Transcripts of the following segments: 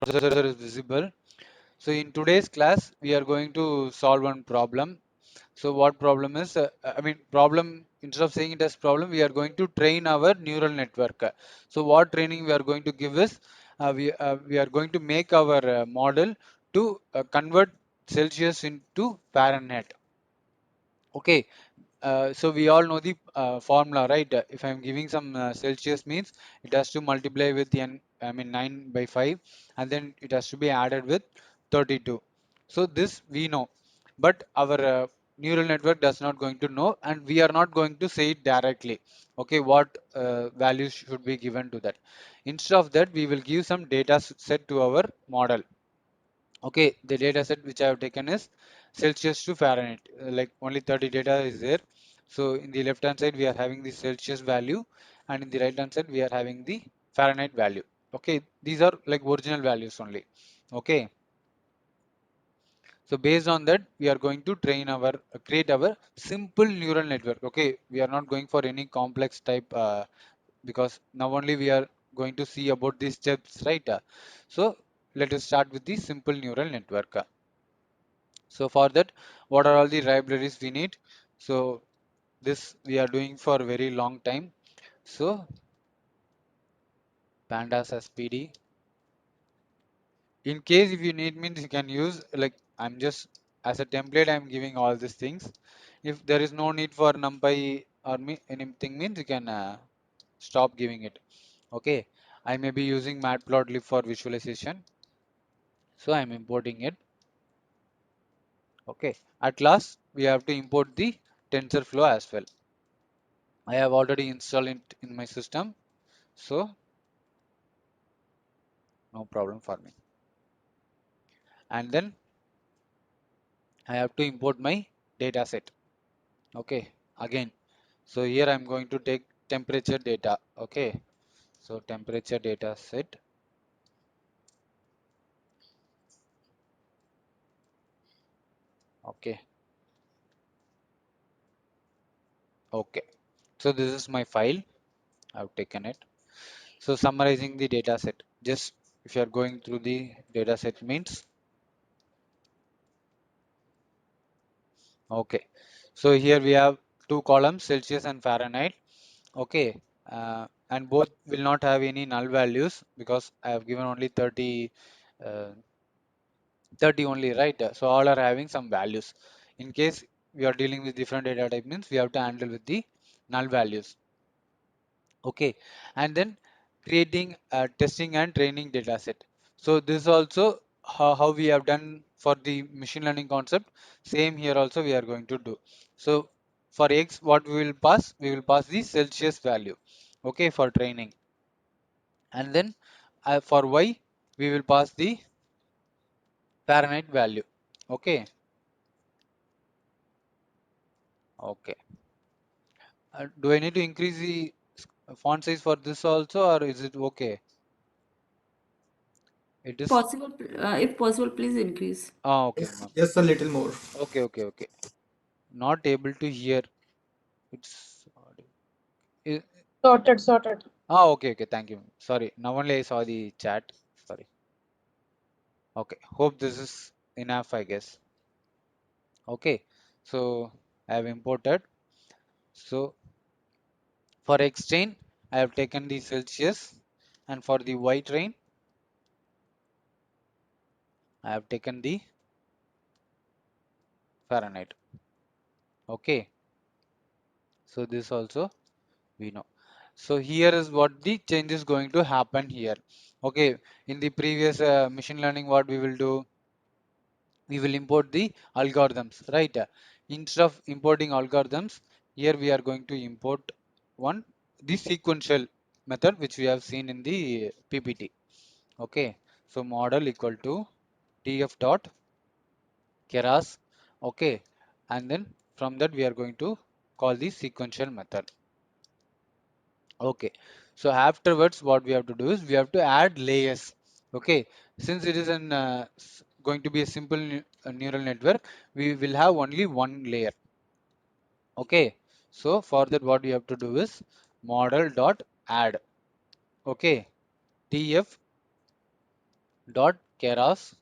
Browser is visible. So in today's class, we are going to solve one problem. So what problem is, problem, instead of saying it as problem, we are going to train our neural network. So what training we are going to give is, we are going to make our model to convert Celsius into Fahrenheit. Okay, so we all know the formula, right? If I'm giving some Celsius means it has to multiply with 9 by 5, and then it has to be added with 32. So this we know, but our neural network does not going to know, and we are not going to say it directly. Okay, what values should be given to that? Instead of that, we will give some data set to our model. Okay, the data set which I have taken is Celsius to Fahrenheit. Like only 30 data is there. So in the left hand side we are having the Celsius value, and in the right hand side we are having the Fahrenheit value. Okay, these are like original values only. Okay, so based on that we are going to train our create our simple neural network. Okay, we are not going for any complex type because now only we are going to see about these steps, right? So let us start with the simple neural network. So for that, what are all the libraries we need? So this we are doing for a very long time. So pandas SPD. In case if you need means you can use, like I'm just as a template I'm giving all these things. If there is no need for NumPy or anything means you can stop giving it. Okay, I may be using Matplotlib for visualization. So I'm importing it. Okay, at last we have to import the TensorFlow as well. I have already installed it in my system, so no problem for me. And then I have to import my data set. Okay, again. So here I'm going to take temperature data. Okay, so temperature data set. Okay, okay. So this is my file. I've taken it. So summarizing the data set. Just if you are going through the data set means, okay. So here we have two columns, Celsius and Fahrenheit. Okay, and both will not have any null values because I have given only 30, uh, 30 only, right? So all are having some values. In case we are dealing with different data type means we have to handle with the null values. Okay, and then creating testing and training data set. So this is also how we have done for the machine learning concept. Same here also we are going to do. So for X, what we will pass? We will pass the Celsius value. Okay, for training. And then for Y, we will pass the Fahrenheit value. Okay, okay. Do I need to increase the font size for this also, or is it okay? It is. Possible, if possible, please increase. Ah, okay, Yes, ma'am. just a little more. Okay, okay, okay. Not able to hear. It's. i- Sorted, sorted. Ah, okay, okay. Thank you. Sorry. Now only I saw the chat. Sorry. Okay. Hope this is enough, I guess. Okay. So I have imported. So for X train, I have taken the Celsius, and for the Y train, I have taken the Fahrenheit. Okay. So this also we know. So here is what the change is going to happen here. Okay, in the previous machine learning, what we will do, we will import the algorithms, right? Instead of importing algorithms, here we are going to import one, the sequential method, which we have seen in the PPT. Okay, so model equal to tf dot keras. Okay, and then from that we are going to call the sequential method. Okay, so afterwards, what we have to do is we have to add layers. Okay, since it is an going to be a simple neural network, we will have only one layer. Okay, so for that, what we have to do is model dot add. Okay, tf dot keras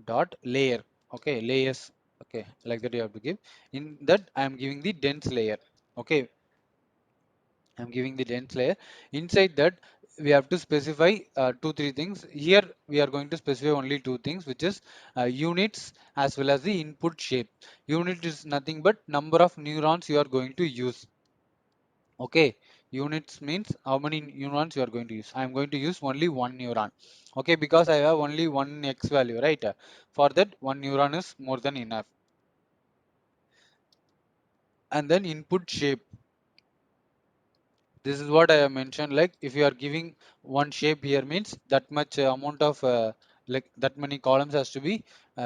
dot layer. Okay, layers. Okay, like that you have to give. In that I am giving the dense layer. Okay, I'm giving the dense layer. Inside that we have to specify two three things. Here we are going to specify only two things, which is units as well as the input shape. Unit is nothing but number of neurons you are going to use. Okay, units means how many neurons you are going to use. I am going to use only one neuron. Okay, because I have only one x value, right? For that, one neuron is more than enough. And then input shape. This is what I have mentioned. Like if you are giving one shape here means that much amount of like that many columns has to be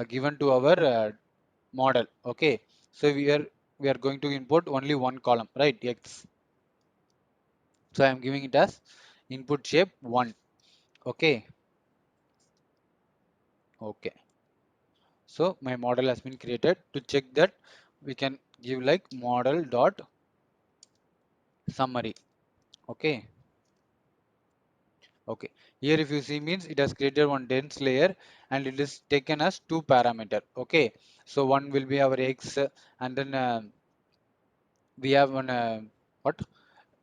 given to our model. Okay, so we are going to import only one column, right? X. So I am giving it as input shape 1. Okay. Okay. So my model has been created. To check that, we can give like model dot summary. Okay. Okay. Here if you see means it has created one dense layer and it is taken as two parameter. Okay. So one will be our X and then we have one what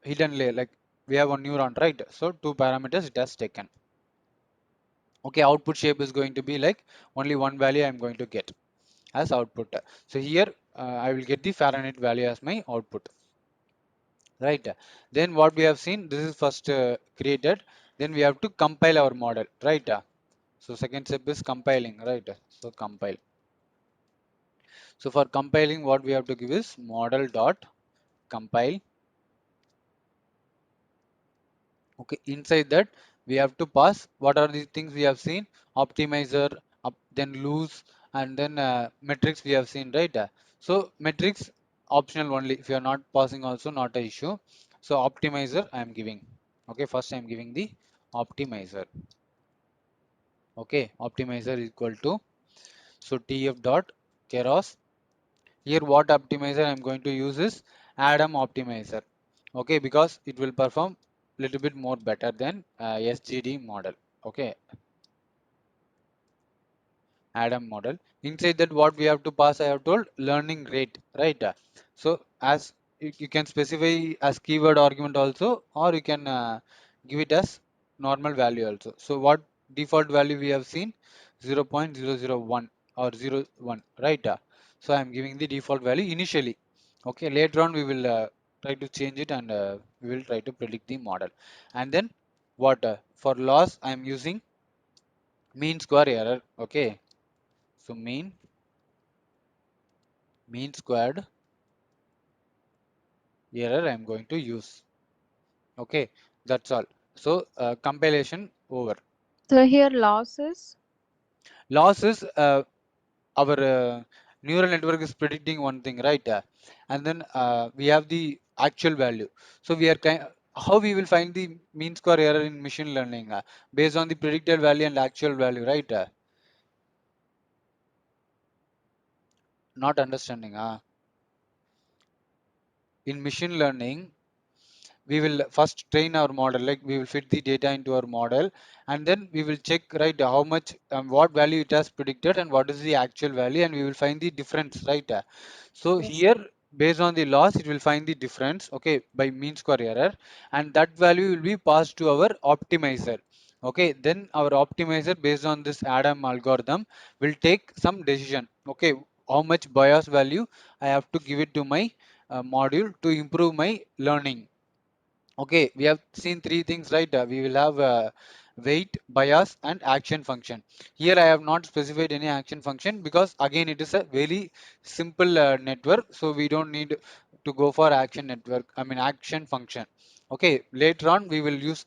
hidden layer, like we have one neuron, right? So two parameters it has taken. Okay. Output shape is going to be like only one value I am going to get as output. So here I will get the Fahrenheit value as my output. Right. Then what we have seen, this is first created. Then we have to compile our model. Right. So second step is compiling. Right. So compile. So for compiling, what we have to give is model dot compile. Okay. Inside that, we have to pass what are the things we have seen: optimizer, then loose, and then metrics we have seen. Right. So metrics optional only. If you are not passing, also not a issue. So optimizer I am giving. Okay. First I am giving the optimizer. Okay, optimizer is equal to, so tf dot keras. Here what optimizer I'm going to use is Adam optimizer. Okay, because it will perform little bit more better than SGD model. Okay, Adam model. Inside that what we have to pass, I have told learning rate, right? So as you can specify as keyword argument also, or you can give it as normal value also. So what default value we have seen 0.001 or 0.1, right? So I am giving the default value initially. Okay, later on we will try to change it and we will try to predict the model. And then what for loss I am using mean square error. Okay, so mean squared error I'm going to use. Okay, that's all. So compilation over. So here losses. Loss is our neural network is predicting one thing, right? And then we have the actual value. So we are how we will find the mean square error in machine learning based on the predicted value and actual value, right? Not understanding. In machine learning, we will first train our model, like we will fit the data into our model and then we will check, right, how much what value it has predicted and what is the actual value, and we will find the difference, right? So Yes. here based on the loss it will find the difference, okay, by mean square error, and that value will be passed to our optimizer. Okay, then our optimizer based on this Adam algorithm will take some decision. Okay, how much bias value I have to give it to my module to improve my learning. Okay, we have seen three things, right? We will have weight, bias, and action function. Here I have not specified any action function because again it is a very simple network, so we don't need to go for action network. I mean action function. Okay, later on we will use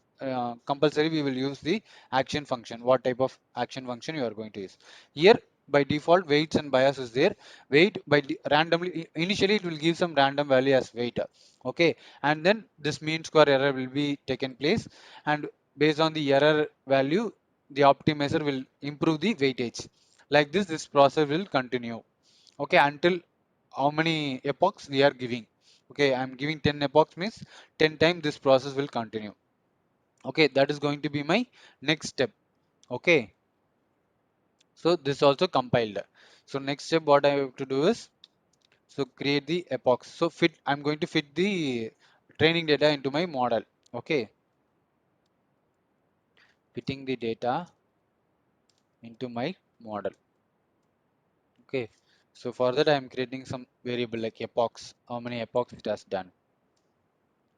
compulsory. We will use the action function. What type of action function you are going to use? Here by default weights and bias is there. Weight by randomly initially it will give some random value as weight. Okay, and then this mean square error will be taken place, and based on the error value the optimizer will improve the weightage. Like this process will continue, okay, until how many epochs we are giving. Okay, I'm giving 10 epochs means 10 times this process will continue. Okay, that is going to be my next step. Okay, so this also compiled. So next step what I have to do is, so create the epochs. So I'm going to fit the training data into my model. Okay, fitting the data into my model. Okay, so for that I am creating some variable like epochs, how many epochs it has done.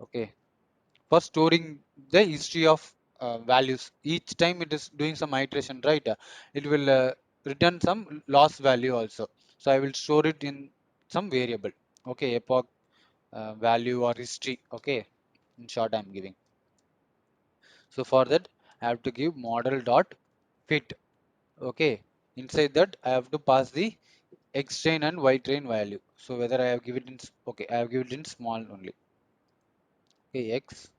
Okay, for storing the history of values. Each time it is doing some iteration, right? It will return some loss value also. So I will store it in some variable. Okay, epoch value or history. Okay, in short I'm giving. So for that I have to give model dot fit. Okay, inside that I have to pass the x train and y train value. So whether I have given it in okay, I have given it in small only. Okay, x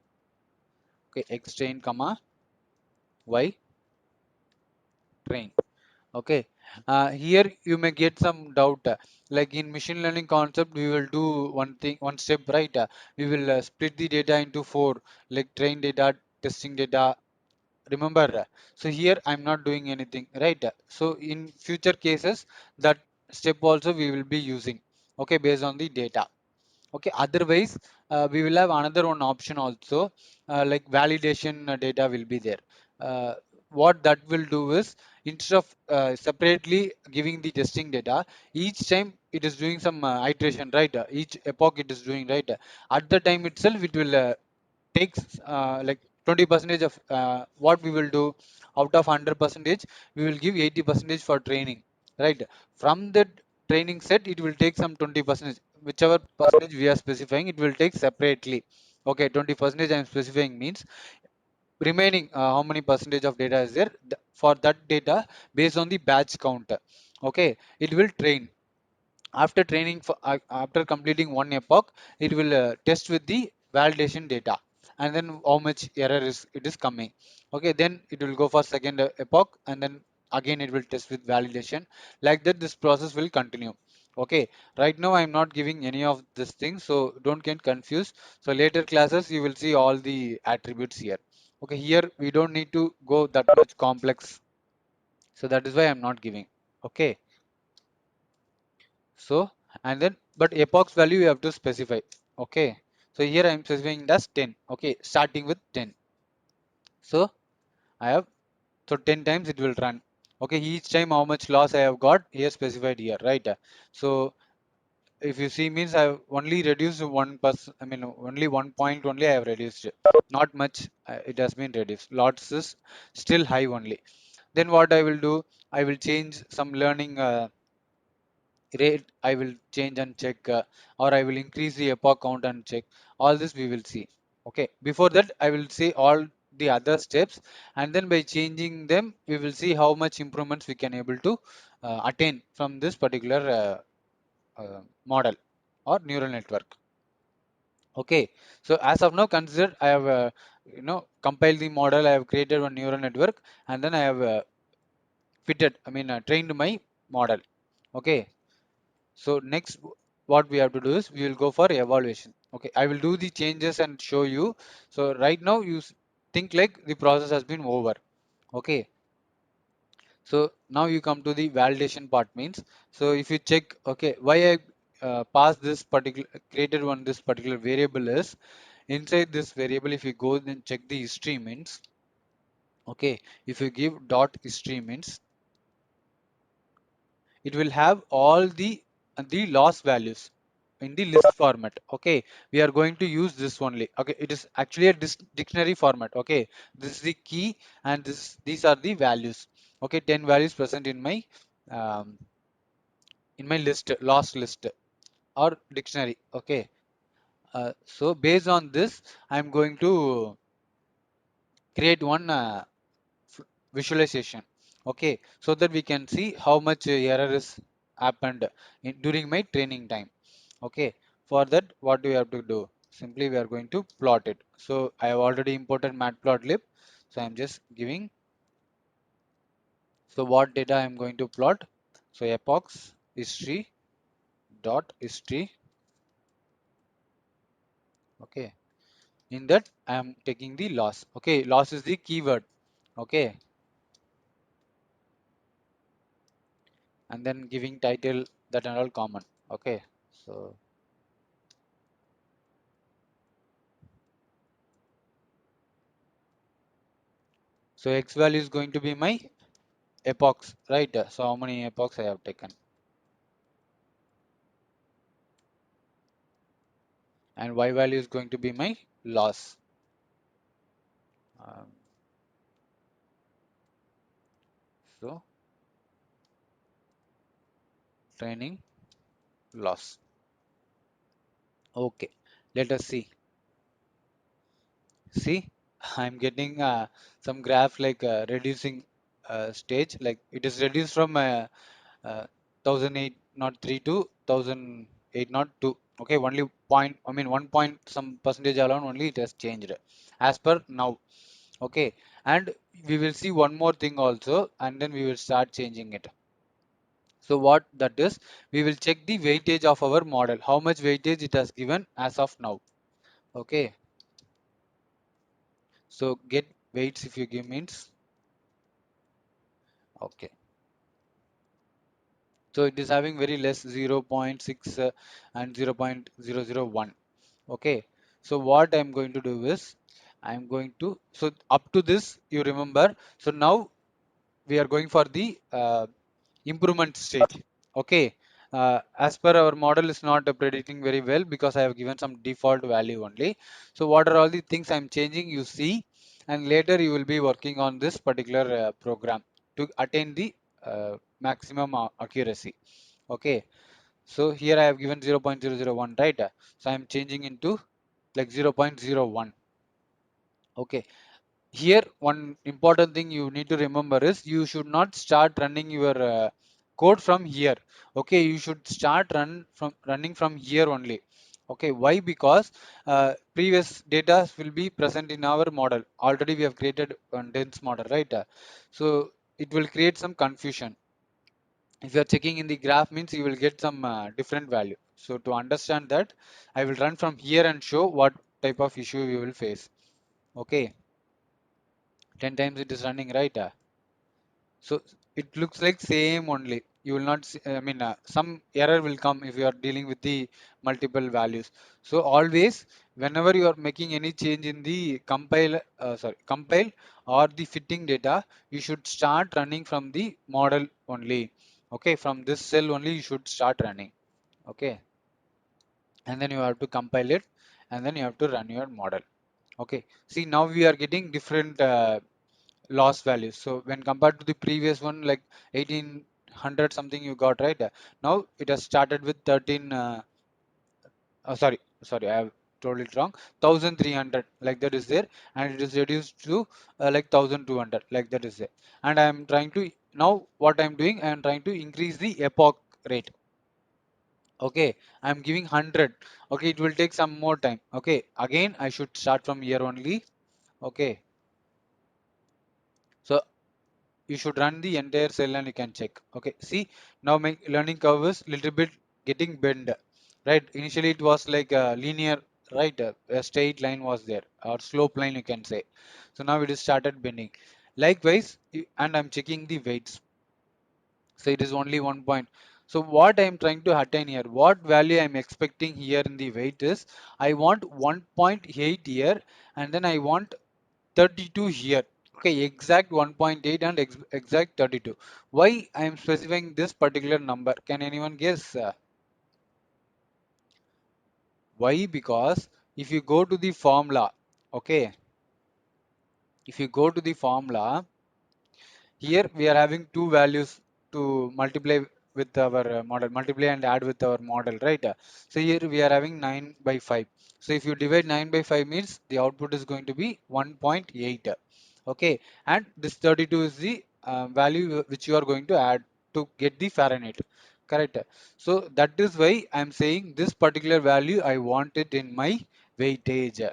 train comma y train. Okay, here you may get some doubt. Like in machine learning concept, we will do one step, right? We will split the data into four, like train data, testing data. Remember, so here I'm not doing anything, right? So in future cases, that step also we will be using. Okay, based on the data. Okay, otherwise we will have another one option also, like validation data will be there. What that will do is, instead of separately giving the testing data, each time it is doing some iteration, right? Each epoch it is doing, right? At the time itself it will takes like 20 percentage of what we will do. Out of 100 percentage we will give 80 percentage for training, right? From that training set it will take some 20 percentage, whichever percentage we are specifying it will take separately. Okay, 20 percentage I am specifying means remaining how many percentage of data is there. For that data, based on the batch count, okay, it will train. After training for after completing one epoch, it will test with the validation data, and then how much error is it is coming. Okay, then it will go for second epoch, and then again it will test with validation. Like that this process will continue. Okay, right now I'm not giving any of this thing, so don't get confused. So later classes you will see all the attributes here. Okay, here we don't need to go that much complex, so that is why I'm not giving. Okay, so, and then, but epochs value you have to specify. Okay, so here I am specifying it as 10. Okay, starting with 10. So I have, so 10 times it will run. Okay, each time how much loss I have got here specified here, right? So if you see means I have only reduced 1%, I mean only 1 point only I have reduced. Not much it has been reduced. Lots is still high only. Then what I will do, I will change some learning rate, I will change and check, or I will increase the epoch count and check. All this we will see. Okay, before that I will say all the other steps, and then by changing them we will see how much improvements we can able to attain from this particular model or neural network. Okay, so as of now consider I have compiled the model, I have created one neural network, and then I have fitted, I mean trained my model. Okay, so next what we have to do is we will go for evaluation. Okay, I will do the changes and show you. So right now you think like the process has been over. Okay, so now you come to the validation part means, so if you check, okay, why I pass this particular created one this particular variable is, inside this variable if you go and check the history means, okay, if you give dot history means, it will have all the loss values in the list format. Okay, we are going to use this only. Okay, it is actually a dictionary format. Okay, this is the key, and these are the values. Okay, 10 values present um, in my list, loss list or dictionary. Okay, so based on this I'm going to create one visualization. Okay, so that we can see how much error is happened during my training time. Okay, for that what do we have to do? Simply we are going to plot it. So I have already imported matplotlib, so I'm just giving, so what data I'm going to plot? So epochs history dot history. Okay, in that I am taking the loss. Okay, loss is the keyword. Okay, and then giving title, that and all common. Okay, so x value is going to be my epochs, right? So how many epochs I have taken, and y value is going to be my loss. Um, so training loss. Okay, let us see. See, I'm getting some graph like reducing stage, like it is reduced from 1008.3 to 1008.2. Okay, only point, I mean 1 point some percentage alone only it has changed as per now. Okay, and we will see one more thing also, and then we will start changing it. So what that is, we will check the weightage of our model, how much weightage it has given as of now. Okay, so get weights if you give means. Okay, so it is having very less 0.6 and 0.001. Okay, so what I'm going to do is I'm going to, so up to this you remember, so now we are going for the improvement stage. Okay, as per our model is not predicting very well because I have given some default value only. So what are all the things I'm changing, you see, and later you will be working on this particular program to attain the maximum accuracy. Okay, so here I have given 0.001, right? So I'm changing into like 0.01. Okay, here one important thing you need to remember is you should not start running your code from here. Okay, you should start running from here only. Okay, why? Because previous data will be present in our model. Already we have created a dense model, right? So it will create some confusion. If you are checking in the graph means you will get some different value. So to understand that, I will run from here and show what type of issue you will face. Okay, 10 times it is running, right? So it looks like same only. You will not see, I mean, some error will come if you are dealing with the multiple values. So always, whenever you are making any change in the compile or the fitting data, you should start running from the model only. Okay, from this cell only you should start running. Okay, and then you have to compile it, and then you have to run your model. Okay, see now we are getting different loss values. So when compared to the previous one, like 1800 something you got, right? Now it has started with 13. Sorry, I have told it wrong. 1300 like that is there, and it is reduced to like 1200 like that is there. And I am trying to now what I am doing, I am trying to increase the epoch rate. Okay, I am giving 100. Okay, it will take some more time. Okay, again I should start from here only. Okay, so you should run the entire cell and you can check. Okay, see now my learning curve is little bit getting bend, right? Initially it was like a linear, right? A straight line was there, or slope line you can say. So now it is started bending. Likewise, and I'm checking the weights. So it is only 1 point. So what I'm trying to attain here, what value I'm expecting here in the weight is, I want 1.8 here, and then I want 32 here. Okay, exact 1.8 and exact 32. Why I am specifying this particular number? Can anyone guess? Why? Because if you go to the formula, okay, if you go to the formula, here we are having two values to multiply with our model, multiply and add with our model, right? So here we are having 9 by 5. So if you divide 9 by 5 means the output is going to be 1.8. Okay, and this 32 is the value which you are going to add to get the Fahrenheit, correct? So that is why I am saying this particular value I want it in my weightage.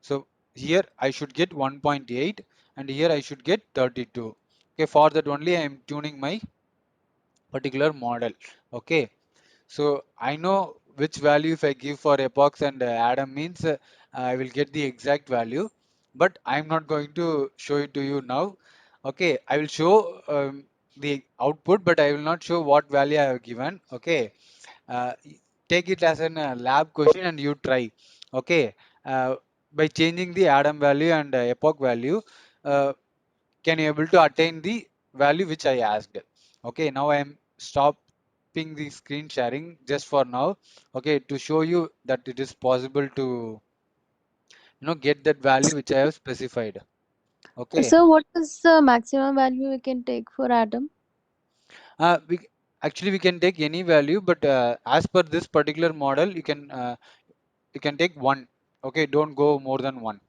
So here I should get 1.8 and here I should get 32. Okay, for that only I am tuning my particular model. Okay, so I know which value if I give for epochs and atom means I will get the exact value, but I'm not going to show it to you now. Okay, I will show the output, but I will not show what value I have given. Okay, take it as an lab question and you try. Okay, by changing the Adam value and epoch value, can you able to attain the value which I asked. Okay, now I am stopping the screen sharing just for now. Okay, to show you that it is possible to get that value which I have specified. Okay. So what is the maximum value we can take for Adam? We actually we can take any value, but as per this particular model, you can take one. Okay, don't go more than one.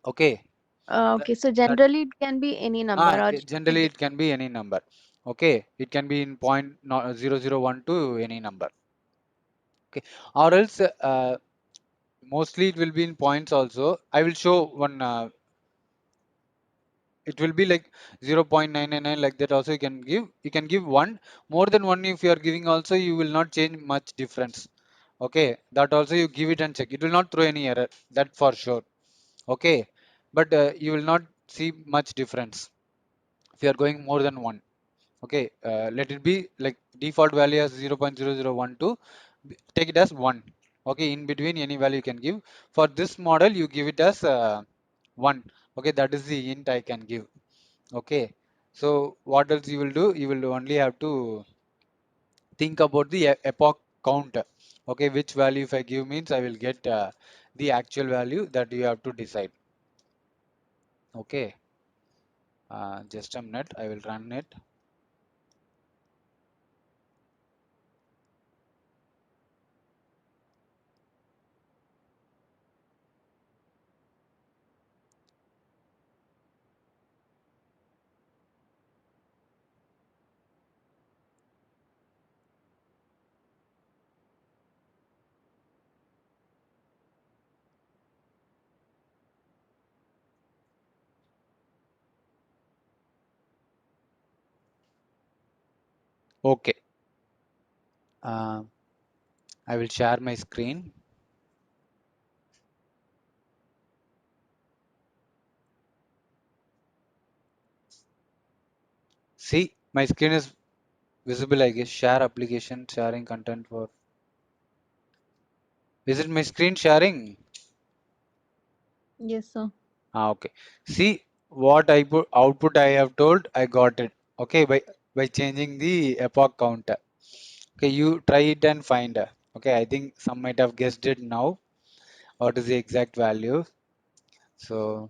Okay, that, Okay, so that generally it can be any number or it can generally be it can be any number. Okay, it can be in point no, 001 to any number. Okay, or else mostly it will be in points also. I will show one. It will be like 0.999 like that also you can give one more than one if you are giving also you will not change much difference. Okay, that also you give it and check, it will not throw any error, that for sure. Okay, but you will not see much difference if you are going more than one. Okay, let it be like default value as 0.0012, take it as 1. Okay, in between any value you can give. For this model you give it as 1. Okay, that is the int I can give. Okay, so what else you will do? You will only have to think about the epoch count. Okay, which value if I give means I will get the actual value that you have to decide. Okay, just a minute, I will run it. Okay, uh, I will share my screen. See, my screen is visible, I guess. Share application, sharing content for. Is it my screen sharing? yes, sir. Okay. See what I put output I have told, I got it. Okay, by changing the epoch counter. Okay, you try it and find. Okay, I think some might have guessed it now. What is the exact value? So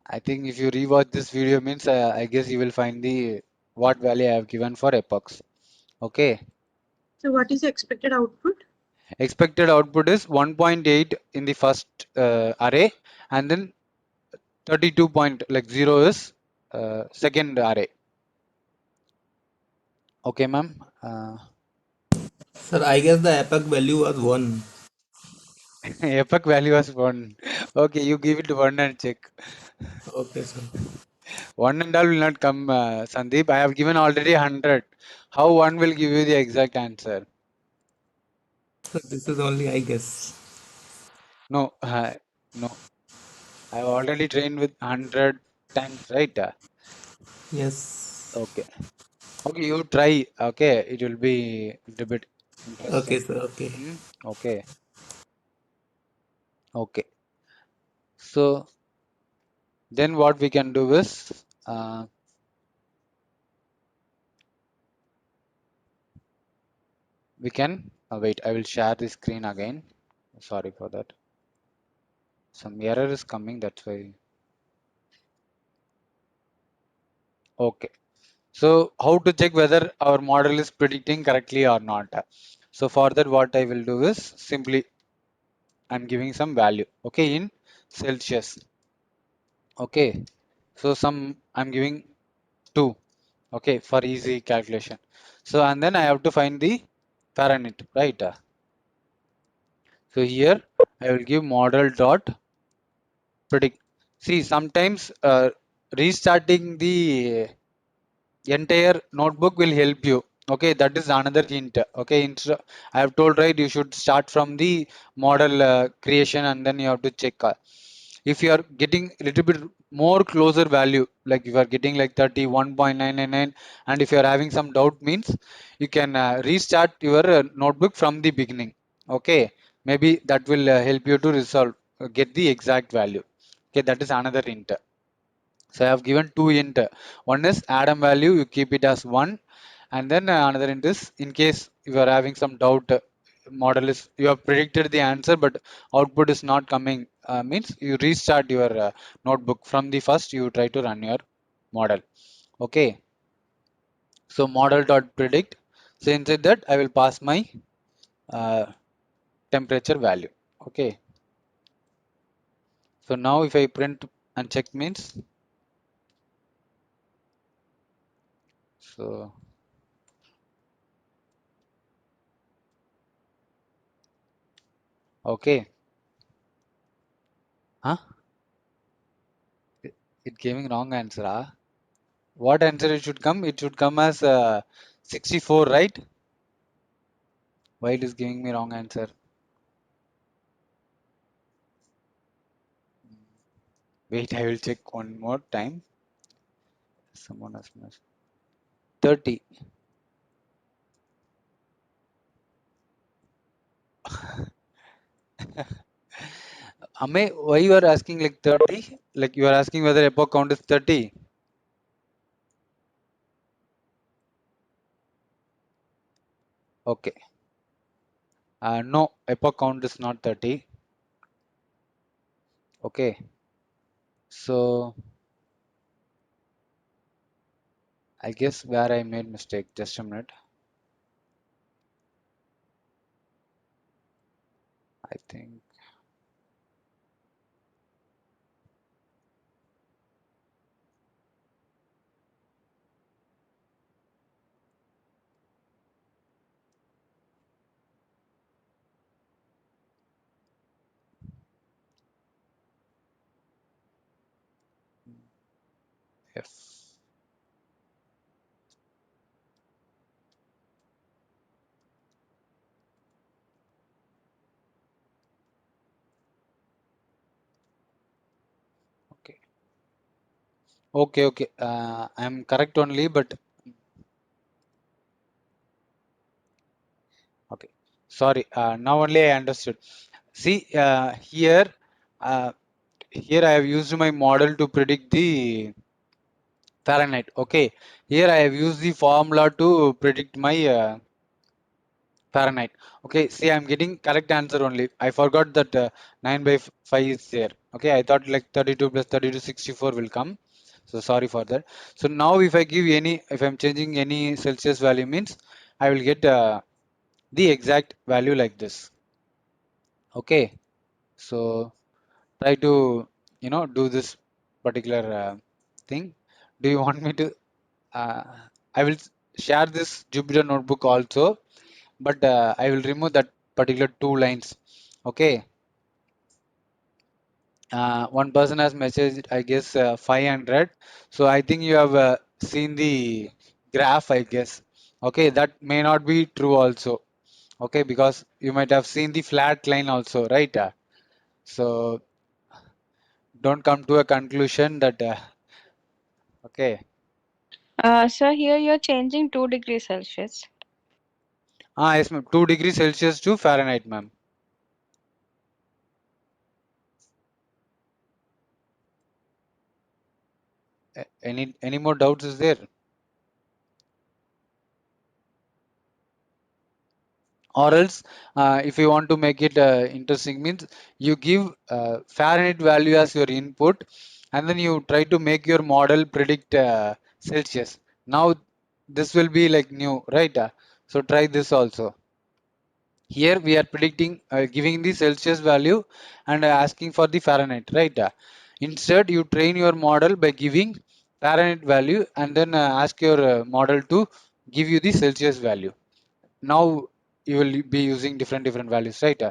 I think if you rewatch this video means I guess you will find the what value I have given for epochs. Okay. So what is the expected output? Expected output is 1.8 in the first array, and then 32 point like 0 is second array. Okay, ma'am. Sir, I guess the epoch value was 1. Epoch value was 1. Okay, you give it 1 and check. Okay, sir. 1 and all will not come, Sandeep. I have given already 100. How 1 will give you the exact answer? So this is only I guess. No, no. I have already trained with 100 times, right? Yes. Okay. Okay, you try. Okay, it will be a little bit Okay, interesting. sir. Okay. Okay. Okay. So then what we can do is we can wait. I will share the screen again. Sorry for that. Some error is coming. That's why. Okay. So how to check whether our model is predicting correctly or not? So for that, what I will do is simply I'm giving some value. Okay, in Celsius. Okay. So I'm giving 2. Okay, for easy calculation. So and then I have to find the Fahrenheit, right? So here I will give model dot predict. See, sometimes restarting the entire notebook will help you. Okay, that is another hint. Okay, I have told right you should start from the model creation and then you have to check. If you are getting a little bit more closer value, like if you are getting like 31.999, and if you are having some doubt means you can restart your notebook from the beginning. Okay, maybe that will help you to resolve, get the exact value. Okay, that is another int. So I have given two int. One is Adam value, you keep it as 1, and then another int is in case you are having some doubt, model is, you have predicted the answer but output is not coming, means you restart your notebook from the first, you try to run your model. Okay, so model dot predict. So inside that I will pass my temperature value. Okay, so now if I print and check means, so okay, huh, it giving wrong answer. What answer it should come? It should come as 64, right? Why it is giving me wrong answer? Wait, I will check one more time. Someone has missed 30. Ame, why you are asking like 30? Like you are asking whether epoch count is 30? Okay. No, epoch count is not 30. Okay. So I guess where I made mistake. Just a minute. I think. Yes. Okay. Okay. Okay. I'm correct only, but okay. Sorry. Now only I understood. See, here I have used my model to predict the Fahrenheit. Okay, here I have used the formula to predict my Fahrenheit. Okay, see, I'm getting correct answer only. I forgot that 9 by 5 is there. Okay, I thought like 32 plus 32 64 will come. So sorry for that. So now if I give any, if I'm changing any Celsius value means I will get the exact value like this. Okay, so try to, do this particular thing. Do you want me to? Uh, I will share this Jupyter notebook also, but I will remove that particular two lines. Okay. One person has messaged, I guess, 500. So I think you have seen the graph, I guess. Okay, that may not be true also. Okay, because you might have seen the flat line also, right? So don't come to a conclusion that, okay. Sir, here you're changing 2 degrees Celsius. Yes, ma'am. 2 degrees Celsius to Fahrenheit, ma'am. Any more doubts is there? Or else, if you want to make it interesting, means you give Fahrenheit value as your input, and then you try to make your model predict Celsius. Now this will be like new, right? So try this also. Here we are predicting, giving the Celsius value and asking for the Fahrenheit, right? Instead, you train your model by giving Fahrenheit value and then ask your model to give you the Celsius value. Now you will be using different values, right?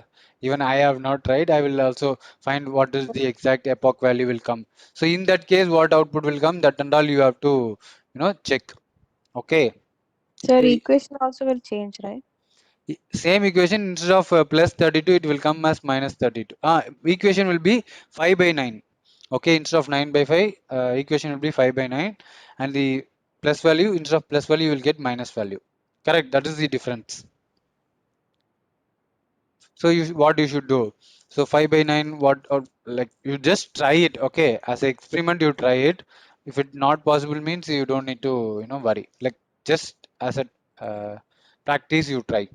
Even I have not tried. I will also find what is the exact epoch value will come. So in that case, what output will come, that and all you have to, check. Okay. Sir, So equation also will change, right? Same equation, instead of plus 32, it will come as minus 32. Equation will be 5 by 9. Okay, instead of 9 by 5, equation will be 5 by 9. And the plus value, instead of plus value, you will get minus value. Correct, that is the difference. So what you should do? So 5 by 9, what, or like you just try it, okay? As an experiment, you try it. If it not possible means you don't need to, worry. Like just as a practice, you try.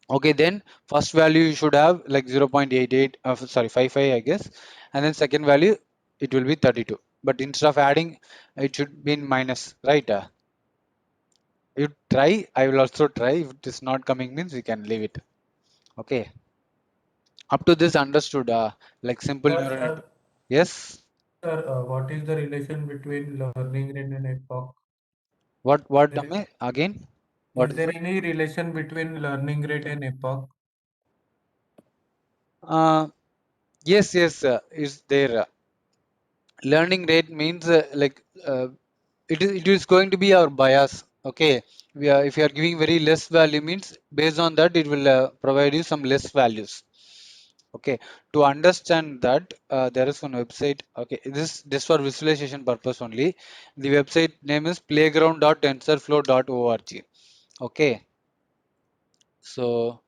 Okay, then first value you should have like 0.88, sorry, 55, I guess. And then second value, it will be 32. But instead of adding, it should be in minus, right? You try, I will also try. If it is not coming means we can leave it. Okay. Up to this understood, like simple neural net. Sir, Yes. what is the relation between learning rate and epoch? What There is, again? What is is there it? any relation between learning rate and epoch? Yes, is there. Learning rate means it is going to be our bias. Okay, if you are giving very less value means based on that it will provide you some less values. Okay, to understand that there is one website. Okay, this for visualization purpose only. The website name is playground.tensorflow.org. Okay, so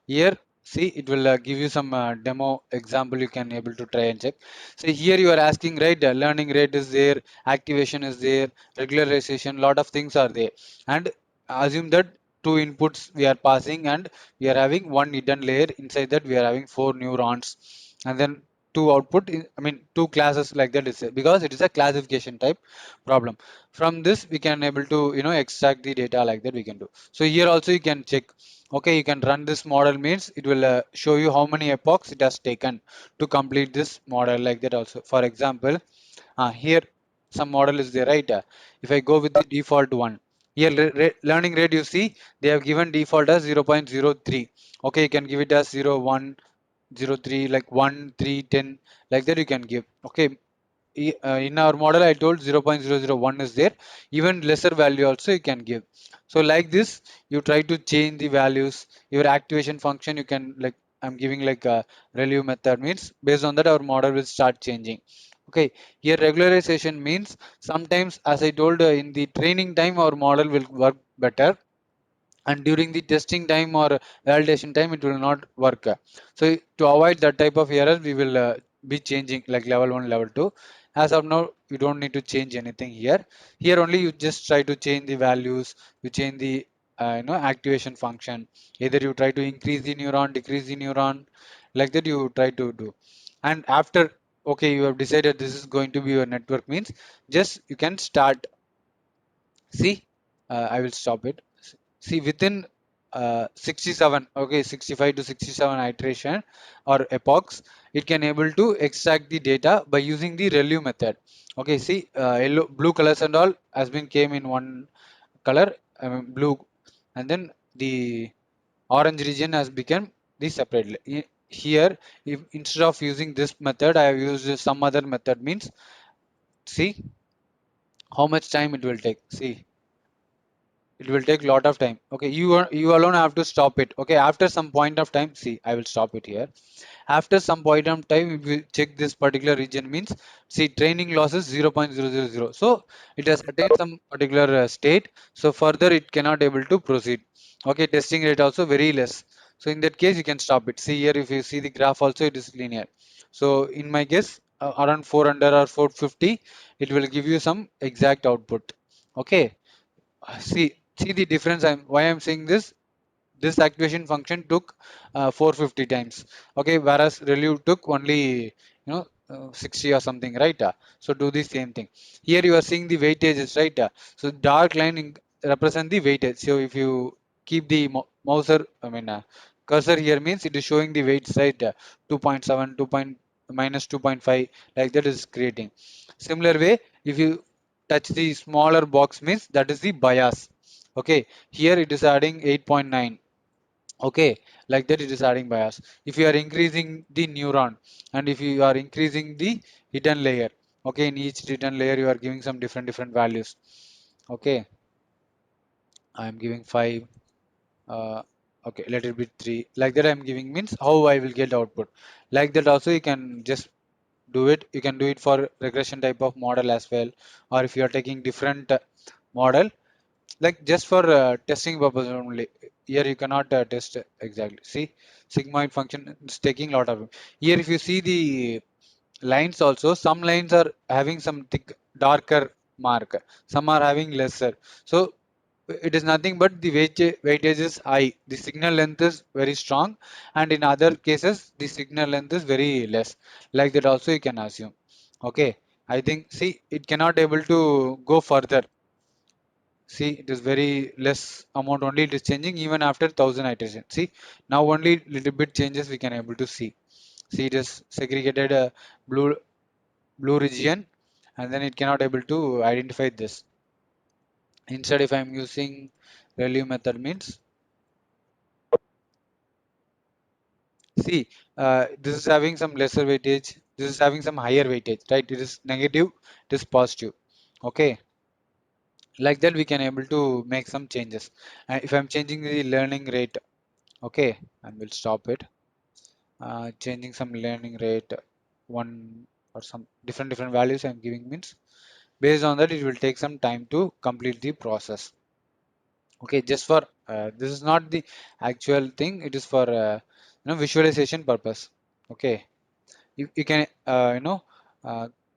here, see, it will give you some demo example you can able to try and check. So here you are asking, right, learning rate is there, activation is there, regularization, lot of things are there. And assume that two inputs we are passing and we are having one hidden layer. Inside that we are having 4 neurons. And then two output, I mean, two classes like that is there, because it is a classification type problem. From this, we can able to, extract the data like that we can do. So here also you can check. Okay, you can run this model means it will show you how many epochs it has taken to complete this model like that also. For example, here some model is there, right? If I go with the default one, here learning rate, you see they have given default as 0.03. Okay, you can give it as 0, 1, 0, 3, like 1, 3, 10, like that you can give. Okay, in our model I told 0.001 is there, even lesser value also you can give. So like this you try to change the values. Your activation function you can, like I'm giving like a ReLU method means based on that our model will start changing. Okay, here regularization means sometimes, as I told, in the training time our model will work better, and during the testing time or validation time it will not work. So to avoid that type of error we will be changing like level 1, level 2. As of now you don't need to change anything here. Here only you just try to change the values. You change the activation function. Either you try to increase the neuron, decrease the neuron, like that you try to do. And after, okay, you have decided this is going to be your network means just you can start. See, I will stop it. See, within 67, okay, 65 to 67 iteration or epochs, it can able to extract the data by using the ReLU method. Okay, see, yellow, blue colors and all has been came in one color, I mean blue, and then the orange region has become the separate. Here, if instead of using this method, I have used some other method means, see how much time it will take. See, it will take a lot of time. Okay, you alone have to stop it. Okay, after some point of time, see, I will stop it here. After some point of time, if we check this particular region means, see, training loss is 0.000. So it has attained some particular state. So further it cannot able to proceed. Okay, testing rate also very less. So in that case you can stop it. See here, if you see the graph also, it is linear. So in my guess, around 400 or 450, it will give you some exact output. Okay, see the difference. Why I'm saying this activation function took 450 times. Okay, whereas ReLU took only 60 or something, right? So do the same thing. Here you are seeing the weightages, right? So dark line represent the weightage. So if you keep the cursor here means it is showing the weights, right? 2.7, 2 point, minus 2.5, like that is creating. Similar way, if you touch the smaller box means that is the bias. Okay, here it is adding 8.9. Okay, like that it is adding bias. If you are increasing the neuron and if you are increasing the hidden layer, okay, in each hidden layer you are giving some different values. Okay, I am giving 5. uh, Okay, let it be 3. Like that I'm giving means how I will get output. Like that also you can just do it. You can do it for regression type of model as well, or if you are taking different model, like just for testing purpose only. Here you cannot test exactly. See, sigmoid function is taking lot of. Here if you see the lines also, some lines are having some thick darker mark, some are having lesser. So it is nothing but the weightage is high. The signal length is very strong, and in other cases the signal length is very less. Like that also you can assume. Okay, I think see it cannot able to go further. See, it is very less amount only it is changing even after 1000 iteration. See, now only little bit changes we can able to see. See, it is segregated blue region, and then it cannot able to identify this. Instead, if I'm using ReLU method means, see, this is having some lesser weightage, this is having some higher weightage, right? It is negative, it is positive. Okay, like that we can able to make some changes. And if I'm changing the learning rate, okay, and we'll stop it. Changing some learning rate, one or some different values I'm giving means, based on that it will take some time to complete the process. Okay, just for this is not the actual thing, it is for visualization purpose. Okay, you can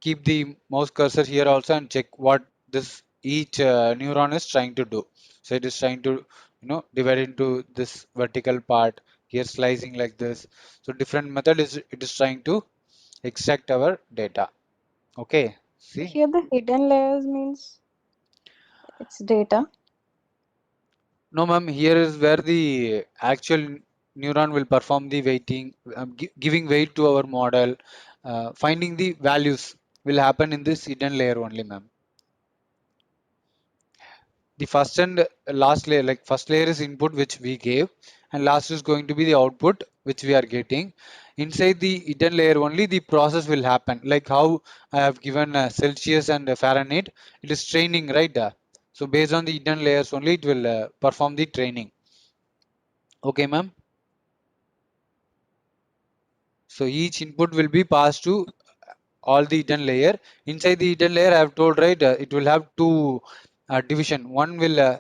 keep the mouse cursor here also and check what this each neuron is trying to do. So it is trying to divide into this vertical part, here slicing like this. So different method is it is trying to extract our data. Okay, So see. here the hidden layers means it's data. No, ma'am, here is where the actual neuron will perform the weighting, giving weight to our model. Finding the values will happen in this hidden layer only, ma'am. The first and last layer, like first layer is input which we gave, and last is going to be the output which we are getting. Inside the hidden layer only the process will happen. Like how I have given Celsius and Fahrenheit, it is training, right? So based on the hidden layers only, it will perform the training. Okay, ma'am. So each input will be passed to all the hidden layer. Inside the hidden layer, I have told, right, it will have two division. One will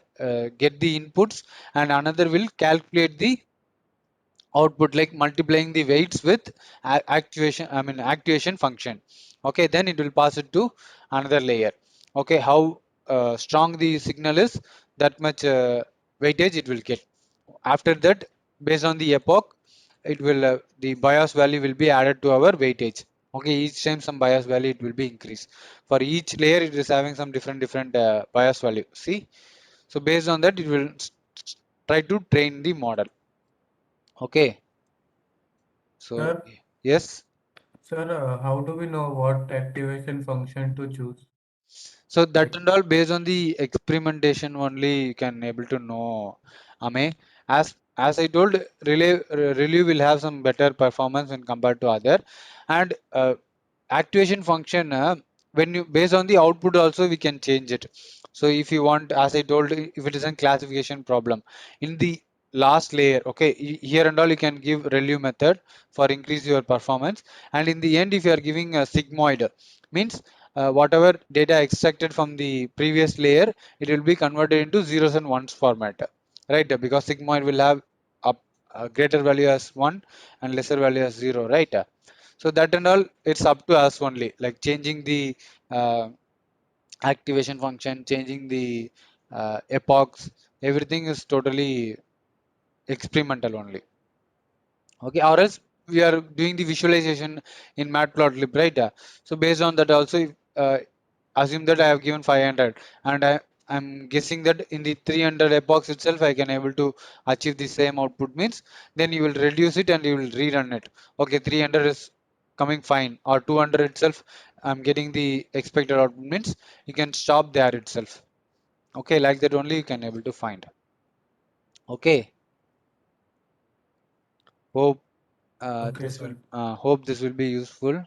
get the inputs and another will calculate the output, like multiplying the weights with activation function. Okay, then it will pass it to another layer. Okay, how strong the signal is, that much weightage it will get. After that, based on the epoch, it will the bias value will be added to our weightage. Okay, each time some bias value it will be increased. For each layer, it is having some different bias value. See, so based on that, it will try to train the model. Okay, so Sir, yes. sir, how do we know what activation function to choose? So that Like, and all based on the experimentation only you can able to know, Ame. As I told, relay will have some better performance when compared to other, and activation function when you based on the output also we can change it. So if you want, as I told, if it is a classification problem in the last layer, okay, here and all you can give ReLU method for increase your performance, and in the end if you are giving a sigmoid means whatever data extracted from the previous layer, it will be converted into zeros and ones format, right? Because sigmoid will have a greater value as 1 and lesser value as 0, right? So that and all, it's up to us only, like changing the uh, activation function, changing the epochs, everything is totally experimental only. Okay, or else we are doing the visualization in Matplotlib, right? So based on that also, assume that I have given 500 and I'm guessing that in the 300 epochs itself I can able to achieve the same output means, then you will reduce it and you will rerun it. Okay, 300 is coming fine, or 200 itself I'm getting the expected output means, you can stop there itself. Okay, like that only you can able to find. Okay, hope okay, this will sir. hope this will be useful.